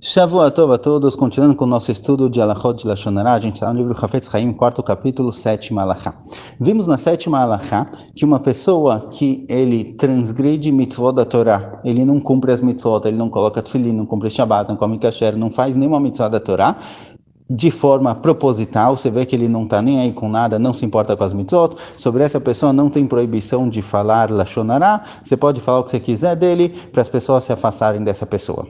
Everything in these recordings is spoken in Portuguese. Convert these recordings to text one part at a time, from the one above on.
Shavua Tov a todos, continuando com o nosso estudo de Alachot de Lashon Hara, a gente está no livro Hafetz Chaim, quarto capítulo, sétima Alachá. Vimos na sétima Alachá que uma pessoa que ele transgride mitzvot da Torá, ele não cumpre as mitzvot, ele não coloca tefilin, não cumpre Shabbat, não come kasher, não faz nenhuma mitzvah da Torá, de forma proposital, você vê que ele não está nem aí com nada, não se importa com as mitzvot, sobre essa pessoa não tem proibição de falar Lashon Hara, você pode falar o que você quiser dele, para as pessoas se afastarem dessa pessoa.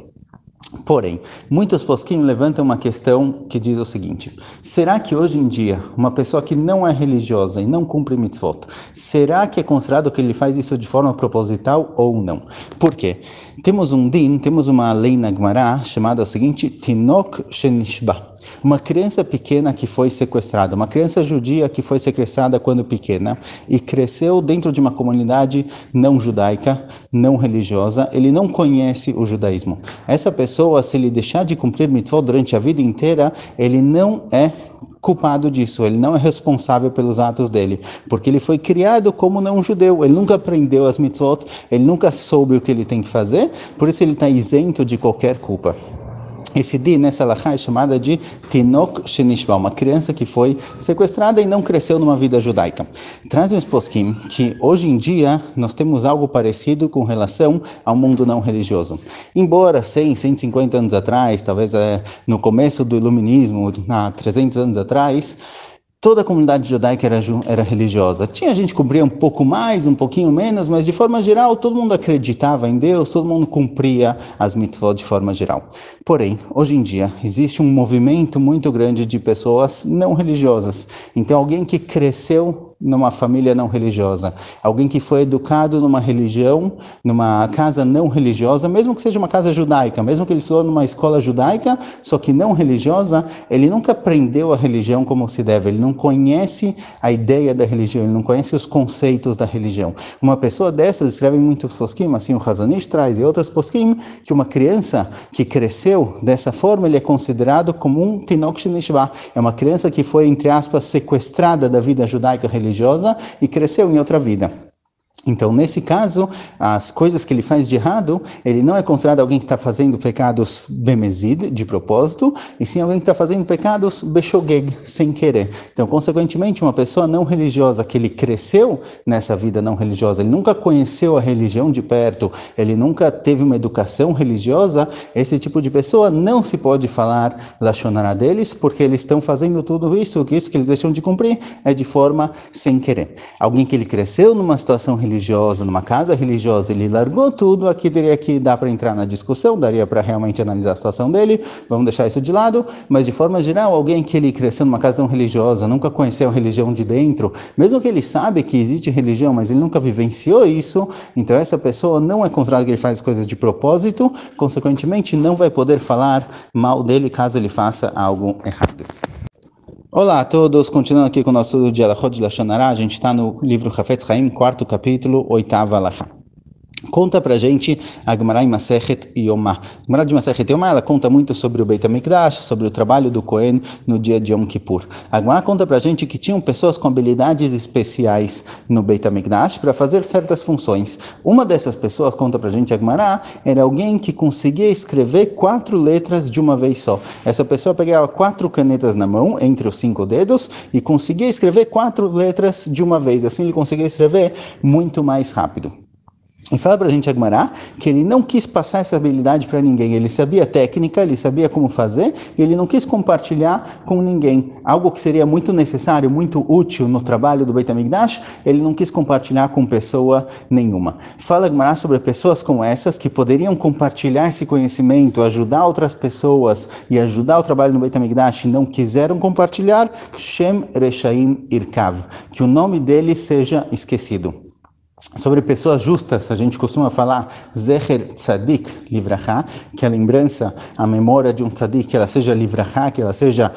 Porém, muitos posquim levantam uma questão que diz o seguinte: será que hoje em dia, uma pessoa que não é religiosa e não cumpre mitzvot, será que é considerado que ele faz isso de forma proposital ou não? Por quê? Temos uma lei na Gemara chamada o seguinte: Tinok Shenishba. Uma criança pequena que foi sequestrada, uma criança judia que foi sequestrada quando pequena e cresceu dentro de uma comunidade não judaica, não religiosa, ele não conhece o judaísmo. Essa pessoa, se ele deixar de cumprir mitzvot durante a vida inteira, ele não é culpado disso, ele não é responsável pelos atos dele, porque ele foi criado como não judeu, ele nunca aprendeu as mitzvot, ele nunca soube o que ele tem que fazer, por isso ele está isento de qualquer culpa. Esse din nessa alachá é chamada de Tinok Shenishba, uma criança que foi sequestrada e não cresceu numa vida judaica. Trazem os poskim que hoje em dia nós temos algo parecido com relação ao mundo não religioso. Embora 100, 150 anos atrás, talvez no começo do iluminismo, há 300 anos atrás, toda a comunidade judaica era religiosa. Tinha gente que cumpria um pouco mais, um pouquinho menos, mas de forma geral todo mundo acreditava em Deus, todo mundo cumpria as mitzvot de forma geral. Porém, hoje em dia, existe um movimento muito grande de pessoas não religiosas. Então, alguém que cresceu numa família não religiosa, alguém que foi educado numa religião, numa casa não religiosa, mesmo que seja uma casa judaica, mesmo que ele estudou numa escola judaica, só que não religiosa, ele nunca aprendeu a religião como se deve, ele não conhece a ideia da religião, ele não conhece os conceitos da religião. Uma pessoa dessas, escreve muitos poskim, assim o Hazon Ish traz e outros poskim, que uma criança que cresceu dessa forma, ele é considerado como um Tinok Shenishba, é uma criança que foi, entre aspas, sequestrada da vida judaica religiosa e cresceu em outra vida. Então, nesse caso, as coisas que ele faz de errado, ele não é considerado alguém que está fazendo pecados bemezid, de propósito, e sim alguém que está fazendo pecados beshogeg, sem querer. Então, consequentemente, uma pessoa não religiosa, que ele cresceu nessa vida não religiosa, ele nunca conheceu a religião de perto, ele nunca teve uma educação religiosa, esse tipo de pessoa não se pode falar Lashon Hara deles, porque eles estão fazendo tudo isso que eles deixam de cumprir é de forma sem querer. Alguém que ele cresceu numa situação religiosa, numa casa religiosa, ele largou tudo, aqui teria que dar para entrar na discussão, daria para realmente analisar a situação dele, vamos deixar isso de lado, mas de forma geral, alguém que ele cresceu numa casa não religiosa, nunca conheceu a religião de dentro, mesmo que ele sabe que existe religião, mas ele nunca vivenciou isso, então essa pessoa não é considerada que ele faz coisas de propósito, consequentemente não vai poder falar mal dele caso ele faça algo errado. Olá a todos, continuando aqui com o nosso estudo de Alachot de Lashon Hara, a gente está no livro Hafetz Chaim, quarto capítulo, oitava Alachá. Conta pra gente a Gemara em Masechet Yomá. A Gemara de Masechet Yomá, ela conta muito sobre o Beit HaMikdash, sobre o trabalho do Cohen no dia de Yom Kippur. A Gemara conta pra gente que tinham pessoas com habilidades especiais no Beit HaMikdash para fazer certas funções. Uma dessas pessoas, conta pra gente a Gemara, era alguém que conseguia escrever 4 letras de uma vez só. Essa pessoa pegava 4 canetas na mão, entre os 5 dedos, e conseguia escrever 4 letras de uma vez. Assim ele conseguia escrever muito mais rápido. E fala pra gente a Gemara que ele não quis passar essa habilidade para ninguém. Ele sabia a técnica, ele sabia como fazer, e ele não quis compartilhar com ninguém. Algo que seria muito necessário, muito útil no trabalho do Beit HaMikdash, ele não quis compartilhar com pessoa nenhuma. Fala a Gemara sobre pessoas como essas que poderiam compartilhar esse conhecimento, ajudar outras pessoas e ajudar o trabalho no Beit HaMikdash e não quiseram compartilhar. Shem Reshaim Irkav, que o nome dele seja esquecido. Sobre pessoas justas, a gente costuma falar Zecher Tzadik Livrachá, que a lembrança, a memória de um Tzadik, que ela seja Livrachá, que ela seja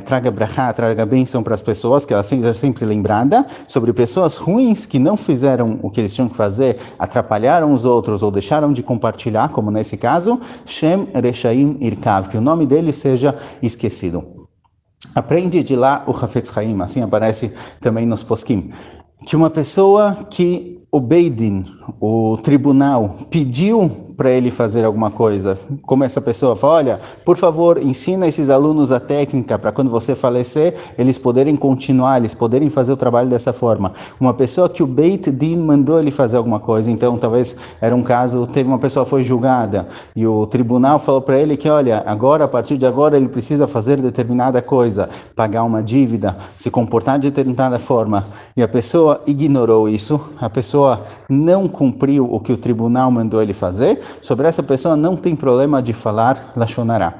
traga brachá, traga bênção para as pessoas, que ela seja sempre lembrada. Sobre pessoas ruins que não fizeram o que eles tinham que fazer, atrapalharam os outros ou deixaram de compartilhar, como nesse caso, Shem Reshaim Irkav, que o nome dele seja esquecido. Aprende de lá o Hafetz Chaim, assim aparece também nos poskim, que uma pessoa que o Beit Din, o tribunal, pediu para ele fazer alguma coisa, como essa pessoa fala, olha, por favor, ensina esses alunos a técnica para quando você falecer, eles poderem continuar, eles poderem fazer o trabalho dessa forma. Uma pessoa que o Beit Din mandou ele fazer alguma coisa, então talvez era um caso, teve uma pessoa que foi julgada e o tribunal falou para ele que, olha, agora, a partir de agora, ele precisa fazer determinada coisa, pagar uma dívida, se comportar de determinada forma, e a pessoa ignorou isso, a pessoa não cumpriu o que o tribunal mandou ele fazer. Sobre essa pessoa não tem problema de falar Lashon Hará.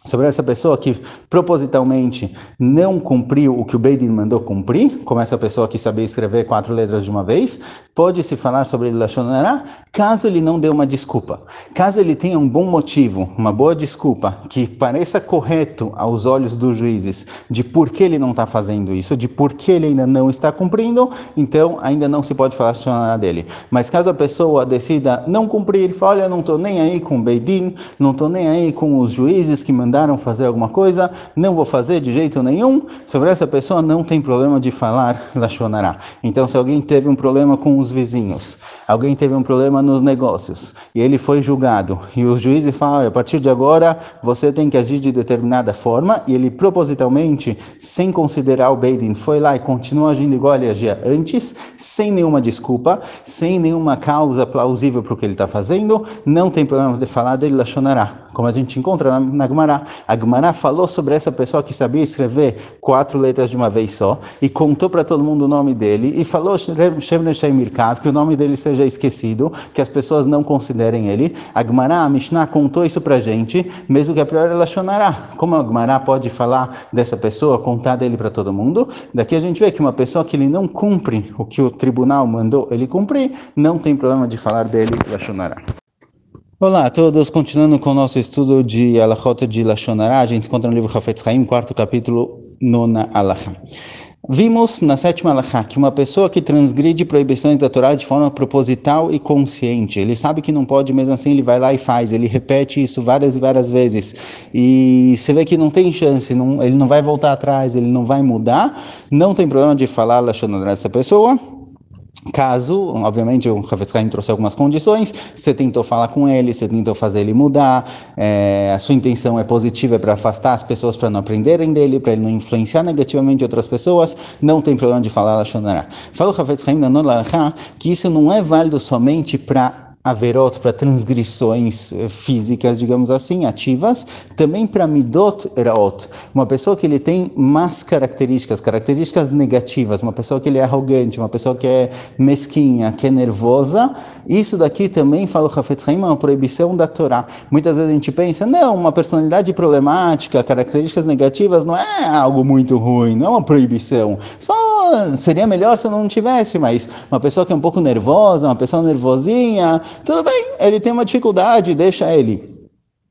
Sobre essa pessoa que propositalmente não cumpriu o que o Beit Din mandou cumprir, como essa pessoa que sabia escrever 4 letras de uma vez, pode-se falar sobre ele Lashon Hará, caso ele não dê uma desculpa. Caso ele tenha um bom motivo, uma boa desculpa, que pareça correto aos olhos dos juízes, de por que ele não está fazendo isso, de por que ele ainda não está cumprindo, então ainda não se pode falar Lashon Hará dele. Mas caso a pessoa decida não cumprir, fala, olha, não estou nem aí com o Beit Din, não estou nem aí com os juízes que mandaram fazer alguma coisa, não vou fazer de jeito nenhum, sobre essa pessoa não tem problema de falar Lashon Hará. Então, se alguém teve um problema com os vizinhos, alguém teve um problema nos negócios, e ele foi julgado, e os juízes falam, a partir de agora, você tem que agir de determinada forma, e ele propositalmente, sem considerar o Beit Din, foi lá e continua agindo igual ele agia antes, sem nenhuma desculpa, sem nenhuma causa plausível para o que ele está fazendo, não tem problema de falar dele Lashon Hará, como a gente encontra na Gemara. A Gemara falou sobre essa pessoa que sabia escrever 4 letras de uma vez só e contou para todo mundo o nome dele e falou que o nome dele seja esquecido, que as pessoas não considerem ele. A Gemara, a Mishnah, contou isso para a gente, mesmo que a priori é Lashon Hará. Como a Gemara pode falar dessa pessoa, contar dele para todo mundo? Daqui a gente vê que uma pessoa que ele não cumpre o que o tribunal mandou ele cumprir, não tem problema de falar dele Lashon Hará. Olá a todos, continuando com o nosso estudo de Alachot de Lashon Hará, a gente encontra no livro Hafetz Haim, 4º capítulo, 9ª Alachá. Vimos na 7ª Alachá que uma pessoa que transgride proibições da Torá de forma proposital e consciente, ele sabe que não pode, mesmo assim ele vai lá e faz, ele repete isso várias e várias vezes, e você vê que não tem chance, ele não vai voltar atrás, ele não vai mudar, não tem problema de falar Lashon Hará dessa pessoa. Caso, obviamente, o Hafetz Haim trouxe algumas condições, você tentou falar com ele, você tentou fazer ele mudar, a sua intenção é positiva, é para afastar as pessoas para não aprenderem dele, para ele não influenciar negativamente outras pessoas, não tem problema de falar Lashon Hará. Fala o Hafetz Haim na nona Alachá que isso não é válido somente para averot, para transgressões físicas, digamos assim, ativas, também para midot eraot, uma pessoa que ele tem más características negativas, uma pessoa que ele é arrogante, uma pessoa que é mesquinha, que é nervosa, isso daqui também, fala o Hafetz Haim, é uma proibição da Torá. Muitas vezes a gente pensa, não, uma personalidade problemática, características negativas, não é algo muito ruim, não é uma proibição, só seria melhor se eu não tivesse, mas uma pessoa que é um pouco nervosa, uma pessoa nervosinha, tudo bem, ele tem uma dificuldade, deixa ele.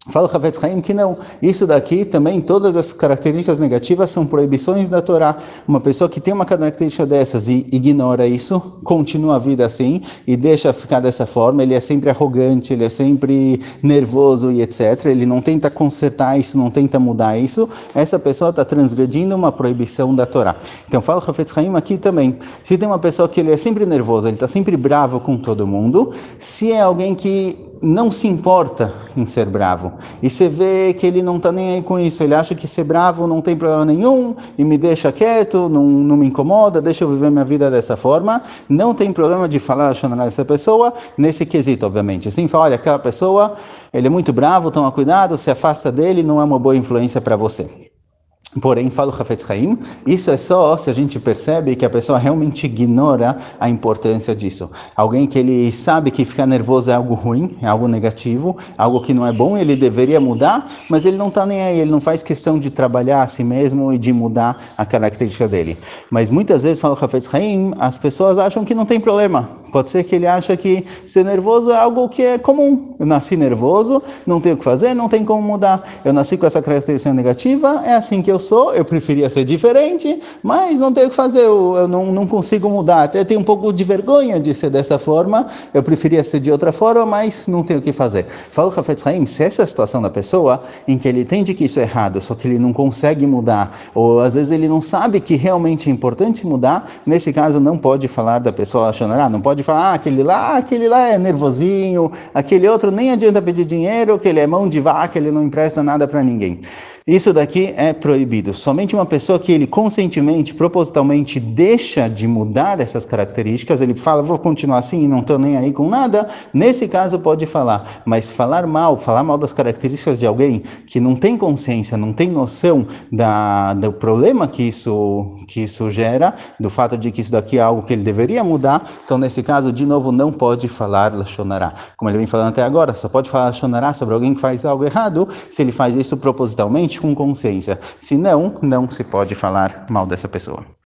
Fala o Hafetz Haim que não, isso daqui também, todas as características negativas são proibições da Torá. Uma pessoa que tem uma característica dessas e ignora isso, continua a vida assim e deixa ficar dessa forma, ele é sempre arrogante, ele é sempre nervoso e etc. Ele não tenta consertar isso, não tenta mudar isso, essa pessoa está transgredindo uma proibição da Torá. Então fala o Hafetz Haim aqui também, se tem uma pessoa que ele é sempre nervoso, ele está sempre bravo com todo mundo, se é alguém que não se importa em ser bravo, e você vê que ele não está nem aí com isso, ele acha que ser bravo não tem problema nenhum, e me deixa quieto, não me incomoda, deixa eu viver minha vida dessa forma, não tem problema de falar Lashon Hará dessa pessoa, nesse quesito, obviamente, assim, fala, olha, aquela pessoa, ele é muito bravo, toma cuidado, se afasta dele, não é uma boa influência para você. Porém, fala o Hafetz Haim, isso é só se a gente percebe que a pessoa realmente ignora a importância disso. Alguém que ele sabe que ficar nervoso é algo ruim, é algo negativo, algo que não é bom, ele deveria mudar, mas ele não está nem aí, ele não faz questão de trabalhar a si mesmo e de mudar a característica dele. Mas muitas vezes, fala o Hafetz Haim, as pessoas acham que não tem problema. Pode ser que ele acha que ser nervoso é algo que é comum. Eu nasci nervoso, não tenho o que fazer, não tem como mudar. Eu nasci com essa característica negativa, é assim que eu sou, eu preferia ser diferente, mas não tenho o que fazer, eu não consigo mudar, até tenho um pouco de vergonha de ser dessa forma, eu preferia ser de outra forma, mas não tenho o que fazer. Fala o Hafetz Haim, se essa é a situação da pessoa, em que ele entende que isso é errado, só que ele não consegue mudar, ou às vezes ele não sabe que realmente é importante mudar, nesse caso não pode falar da pessoa achando, não pode falar, aquele lá é nervosinho, aquele outro nem adianta pedir dinheiro, que ele é mão de vaca, ele não empresta nada para ninguém. Isso daqui é proibido. Somente uma pessoa que ele conscientemente, propositalmente deixa de mudar essas características, ele fala, vou continuar assim e não estou nem aí com nada, nesse caso pode falar. Mas falar mal das características de alguém que não tem consciência, não tem noção do problema que isso gera, do fato de que isso daqui é algo que ele deveria mudar, então nesse caso, de novo, não pode falar Lashon Hara. Como ele vem falando até agora, só pode falar Lashon Hara sobre alguém que faz algo errado, se ele faz isso propositalmente, com consciência. Se não, não se pode falar mal dessa pessoa.